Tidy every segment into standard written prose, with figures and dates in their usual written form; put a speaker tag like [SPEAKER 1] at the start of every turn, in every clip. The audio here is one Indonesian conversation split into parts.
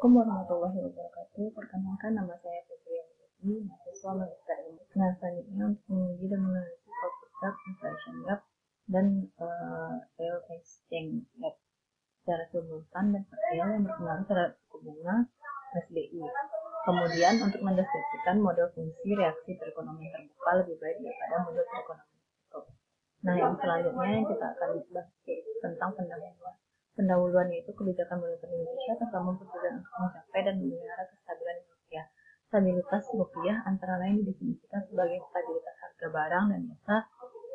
[SPEAKER 1] Assalamualaikum warahmatullahi wabarakatuh. Perkenalkan, nama saya Putri Yasmin, mahasiswa Magister Ilmu. Nah, selanjutnya untuk menguji dan meneliti output lab, inflation lab, dan real exchange lab secara simultan dan parsial yang berpengaruh terhadap suku bunga SBI. Kemudian untuk mendeskripsikan model fungsi reaksi perekonomian terbuka lebih baik daripada model perekonomian tertutup. Nah, yang selanjutnya yang kita akan bahas tentang pendahuluan. Pendahuluan yaitu kebijakan moneter Indonesia terutama bertujuan untuk mencapai dan memelihara kestabilan rupiah. Stabilitas rupiah antara lain didefinisikan sebagai stabilitas harga barang dan jasa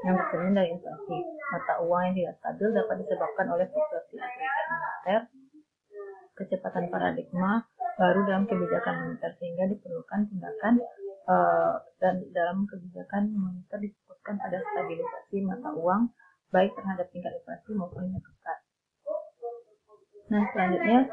[SPEAKER 1] yang tercermin dari inflasi. Mata uang yang tidak stabil dapat disebabkan oleh fluktuasi agregat moneter, kecepatan paradigma baru dalam kebijakan moneter, sehingga diperlukan tindakan dan dalam kebijakan moneter difokuskan pada stabilisasi mata uang baik terhadap tingkat inflasi maupun nilai tukar. Nah, selanjutnya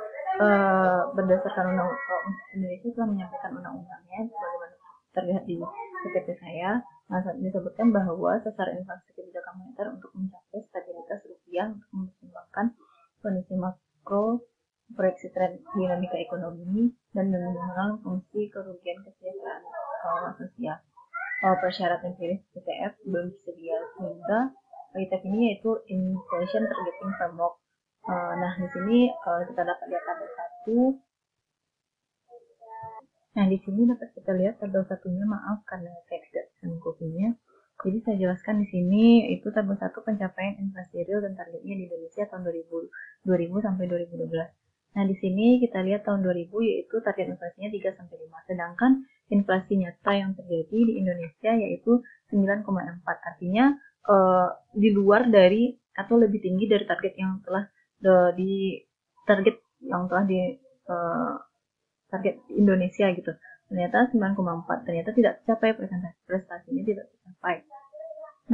[SPEAKER 1] berdasarkan undang-undang Indonesia telah menyampaikan undang-undangnya sebagaimana terlihat di PPT saya. Nah, disebutkan bahwa sasaran inflasi kebijakan moneter untuk mencapai stabilitas rupiah untuk mempertimbangkan kondisi makro, proyeksi tren dinamika ekonomi, dan mengenal fungsi kerugian kesejahteraan sosial. Persyaratan pilih ITF belum tersedia, sehingga ITF ini yaitu Inflation Targeting Framework. Nah, di sini kita dapat lihat tabel 1. Nah, di sini dapat kita lihat tabel 1-nya, maaf karena saya tidak bisa mengkopinya. Jadi saya jelaskan di sini itu tabel 1 pencapaian inflasi real dan targetnya di Indonesia tahun 2000 sampai 2012. Nah, di sini kita lihat tahun 2000 yaitu target inflasinya 3 sampai 5. Sedangkan inflasi nyata yang terjadi di Indonesia yaitu 9,4. Artinya di luar dari atau lebih tinggi dari target yang telah target Indonesia gitu. Ternyata 9,4, ternyata tidak tercapai, prestasinya tidak tercapai.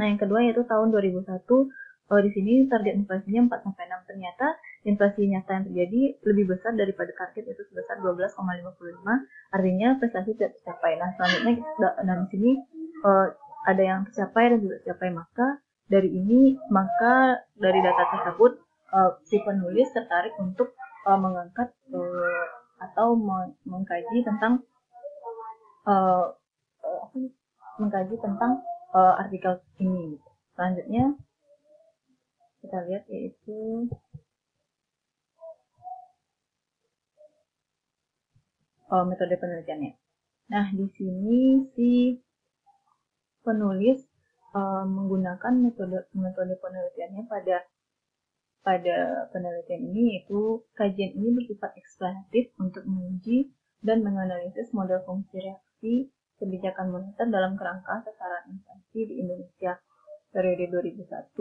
[SPEAKER 1] Nah, yang kedua yaitu tahun 2001, di sini target inflasinya 4 sampai 6. Ternyata inflasi nyata yang terjadi lebih besar daripada target, itu sebesar 12,55. Artinya prestasi tidak tercapai. Nah, selanjutnya di sini ada yang tercapai dan tidak tercapai. Maka dari data tersebut si penulis tertarik untuk mengangkat atau mengkaji tentang artikel ini. Selanjutnya kita lihat yaitu metode penelitiannya. Nah, di sini si penulis menggunakan metode penelitiannya pada penelitian ini, yaitu kajian ini bersifat eksploratif untuk menguji dan menganalisis model fungsi reaksi kebijakan moneter dalam kerangka sasaran inflasi di Indonesia periode 2001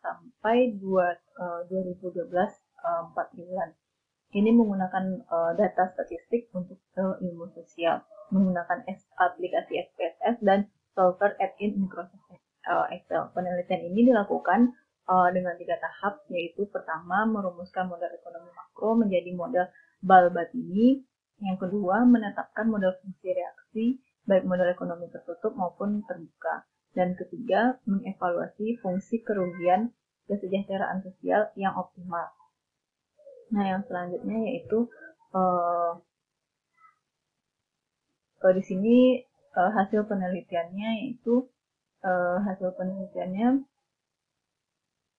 [SPEAKER 1] sampai 2012, 4 bulan. Ini menggunakan data statistik untuk ilmu sosial, menggunakan aplikasi SPSS dan software add-in Microsoft Excel. Penelitian ini dilakukan dengan 3 tahap, yaitu pertama merumuskan model ekonomi makro menjadi model Bal-Batini, yang kedua menetapkan model fungsi reaksi baik model ekonomi tertutup maupun terbuka, dan ketiga mengevaluasi fungsi kerugian kesejahteraan sosial yang optimal. Nah, yang selanjutnya yaitu di sini hasil penelitiannya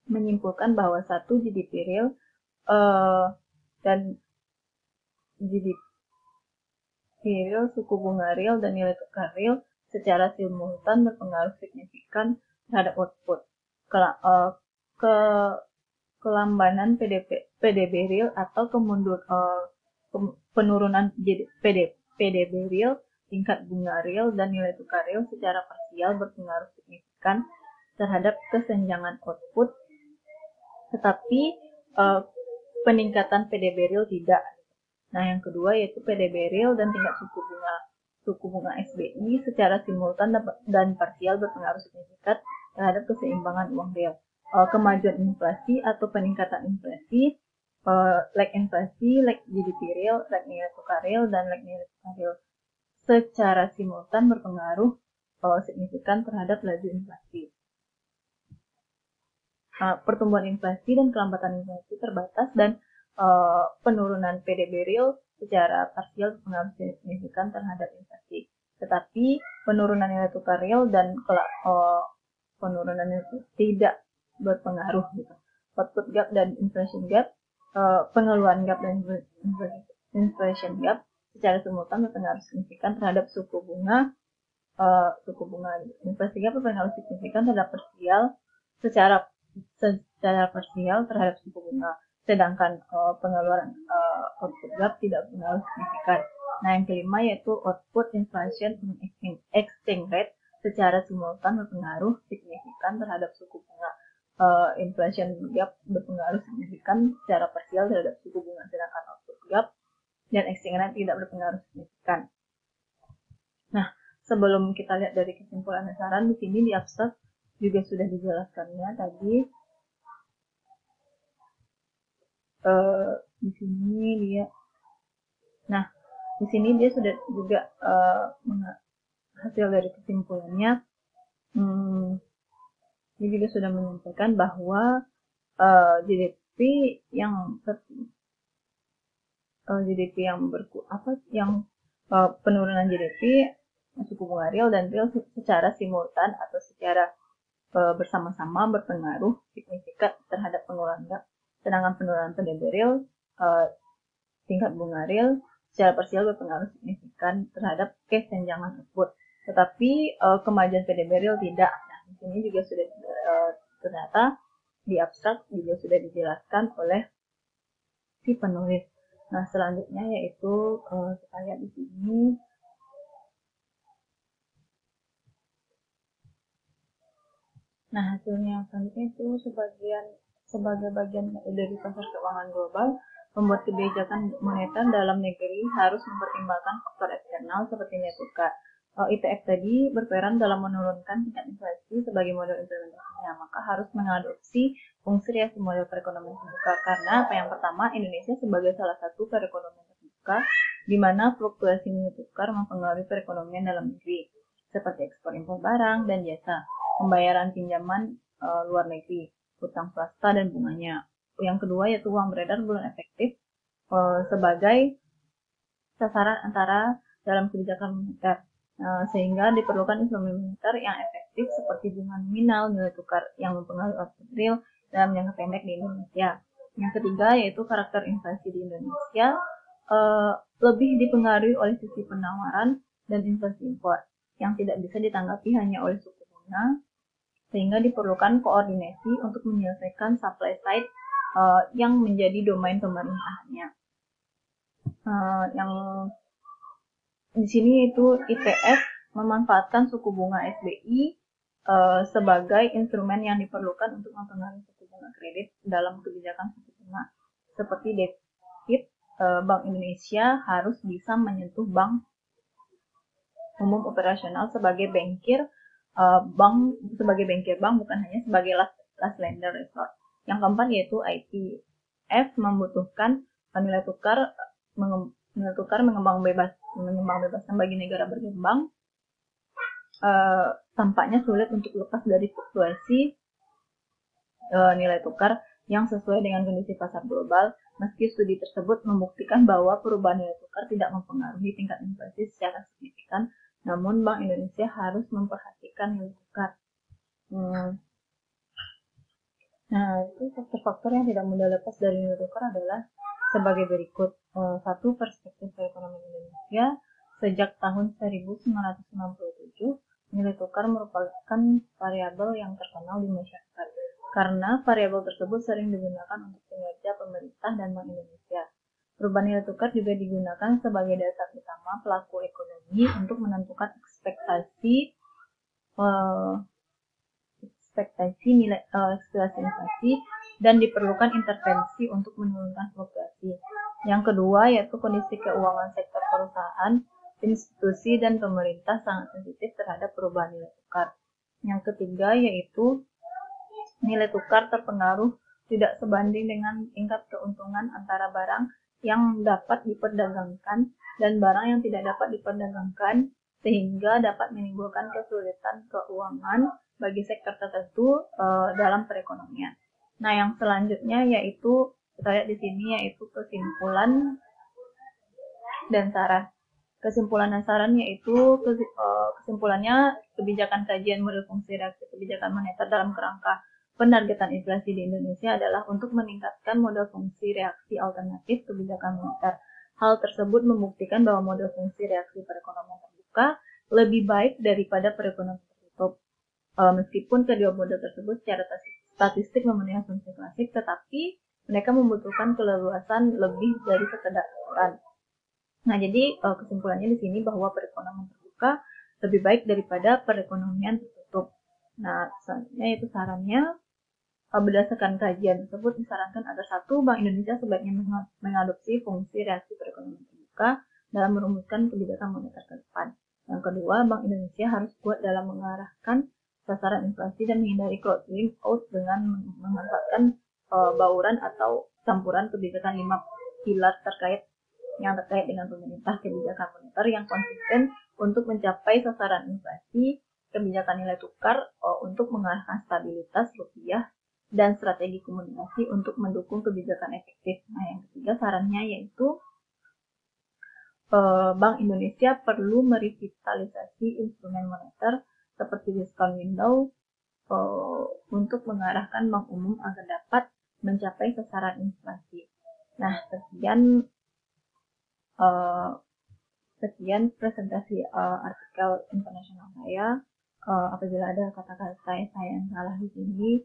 [SPEAKER 1] menyimpulkan bahwa satu GDP real dan GDP real, suku bunga real, dan nilai tukar real secara simultan berpengaruh signifikan terhadap output. Kelambanan PDB real atau penurunan PDB real, tingkat bunga real, dan nilai tukar real secara parsial berpengaruh signifikan terhadap kesenjangan output, tetapi peningkatan PDB real tidak. Nah, yang kedua yaitu PDB real dan tingkat suku bunga SBI secara simultan dan parsial berpengaruh signifikan terhadap keseimbangan uang real. Kemajuan inflasi atau peningkatan inflasi, lag inflasi, lag GDP real, lag nilai tukar real, dan lag nilai tukar real secara simultan berpengaruh signifikan terhadap laju inflasi. Pertumbuhan inflasi dan kelambatan inflasi terbatas dan penurunan PDB real secara parsial berpengaruh signifikan terhadap inflasi. Tetapi penurunan nilai tukar real dan penurunan itu tidak berpengaruh gitu. Output gap dan inflation gap, pengeluaran gap dan inflation gap secara simultan berpengaruh signifikan terhadap suku bunga inflasi gap berpengaruh signifikan terhadap secara parsial terhadap suku bunga, sedangkan pengeluaran output gap tidak berpengaruh signifikan. Nah, yang kelima yaitu output inflation exchange rate secara simultan berpengaruh signifikan terhadap suku bunga. Inflation gap berpengaruh signifikan secara parsial terhadap suku bunga, sedangkan output gap dan exchange rate tidak berpengaruh signifikan. Nah, sebelum kita lihat dari kesimpulan dan saran, di sini di abstrak juga sudah dijelaskannya tadi. Di sini dia, nah di sini dia sudah juga hasil dari kesimpulannya. Dia juga sudah menyampaikan bahwa GDP yang penurunan GDP suku bunga real dan real secara simultan atau secara bersama-sama berpengaruh signifikan terhadap pengeluaran gap, sedangkan penurunan PDB real tingkat bunga real secara parsial berpengaruh signifikan terhadap kesenjangan output. Tetapi kemajuan PDB real tidak. Nah, di sini juga sudah ternyata di abstrak juga sudah dijelaskan oleh si penulis. Nah, selanjutnya yaitu kita lihat di sini. Nah, hasilnya selanjutnya itu sebagai bagian dari pasar keuangan global, membuat kebijakan moneter dalam negeri harus mempertimbangkan faktor eksternal seperti nilai tukar. ITF tadi berperan dalam menurunkan tingkat inflasi sebagai model implementasinya, maka harus mengadopsi fungsi reaksi model perekonomian terbuka. Karena yang pertama, Indonesia sebagai salah satu perekonomian terbuka, di mana fluktuasi nilai tukar mempengaruhi perekonomian dalam negeri, seperti ekspor impor barang dan jasa, pembayaran pinjaman luar negeri, utang swasta dan bunganya. Yang kedua yaitu uang beredar belum efektif sebagai sasaran antara dalam kebijakan moneter, sehingga diperlukan instrumen moneter yang efektif seperti bunga nominal, nilai tukar yang mempengaruhi output real dalam jangka pendek di Indonesia. Yang ketiga yaitu karakter inflasi di Indonesia lebih dipengaruhi oleh sisi penawaran dan inflasi impor yang tidak bisa ditanggapi hanya oleh suku bunga, sehingga diperlukan koordinasi untuk menyelesaikan supply side yang menjadi domain pemerintahannya. Yang di sini itu ITF memanfaatkan suku bunga SBI sebagai instrumen yang diperlukan untuk mempengaruhi suku bunga kredit dalam kebijakan suku bunga. Seperti defisit, Bank Indonesia harus bisa menyentuh bank umum operasional sebagai bankir bank bukan hanya sebagai last lender resort. Yang keempat yaitu ITF membutuhkan nilai tukar mengembang-bebaskan bagi negara berkembang. Tampaknya sulit untuk lepas dari fluktuasi nilai tukar yang sesuai dengan kondisi pasar global, meski studi tersebut membuktikan bahwa perubahan nilai tukar tidak mempengaruhi tingkat inflasi secara signifikan, namun Bank Indonesia harus memperhatikan nilai tukar. Nah, itu faktor-faktor yang tidak mudah lepas dari nilai tukar adalah sebagai berikut. Satu, perspektif perekonomian Indonesia. Sejak tahun 1997, nilai tukar merupakan variabel yang terkenal di masyarakat, karena variabel tersebut sering digunakan untuk kinerja pemerintah dan Bank Indonesia. Perubahan nilai tukar juga digunakan sebagai dasar utama pelaku ekonomi untuk menentukan ekspektasi nilai inflasi dan diperlukan intervensi untuk menurunkan fluktuasi. Yang kedua yaitu kondisi keuangan sektor perusahaan, institusi dan pemerintah sangat sensitif terhadap perubahan nilai tukar. Yang ketiga yaitu nilai tukar terpengaruh tidak sebanding dengan tingkat keuntungan antara barang yang dapat diperdagangkan dan barang yang tidak dapat diperdagangkan, sehingga dapat menimbulkan kesulitan keuangan bagi sektor tertentu dalam perekonomian. Nah, yang selanjutnya yaitu kita lihat di sini yaitu kesimpulan dan saran. Kesimpulan dan saran yaitu kesimpulannya kebijakan kajian model fungsi reaksi kebijakan moneter dalam kerangka penargetan inflasi di Indonesia adalah untuk meningkatkan model fungsi reaksi alternatif kebijakan moneter. Hal tersebut membuktikan bahwa model fungsi reaksi perekonomian terbuka lebih baik daripada perekonomian tertutup. Meskipun kedua model tersebut secara statistik memenuhi asumsi klasik, tetapi mereka membutuhkan keleluasan lebih dari sekedar aturan. Nah, jadi kesimpulannya di sini bahwa perekonomian terbuka lebih baik daripada perekonomian tertutup. Nah, selanjutnya itu sarannya, berdasarkan kajian tersebut disarankan agar satu, Bank Indonesia sebaiknya mengadopsi fungsi reaksi perekonomian terbuka dalam merumuskan kebijakan moneter ke depan. Yang kedua, Bank Indonesia harus kuat dalam mengarahkan sasaran inflasi dan menghindari crowding out dengan memanfaatkan bauran atau campuran kebijakan 5 pilar terkait dengan pemerintah, kebijakan moneter yang konsisten untuk mencapai sasaran inflasi, kebijakan nilai tukar untuk mengarahkan stabilitas rupiah, dan strategi komunikasi untuk mendukung kebijakan efektif. Nah, yang ketiga sarannya yaitu Bank Indonesia perlu merevitalisasi instrumen moneter seperti discount window untuk mengarahkan bank umum agar dapat mencapai sasaran inflasi. Nah, sekian presentasi artikel internasional saya. Apabila ada kata-kata saya yang salah di sini,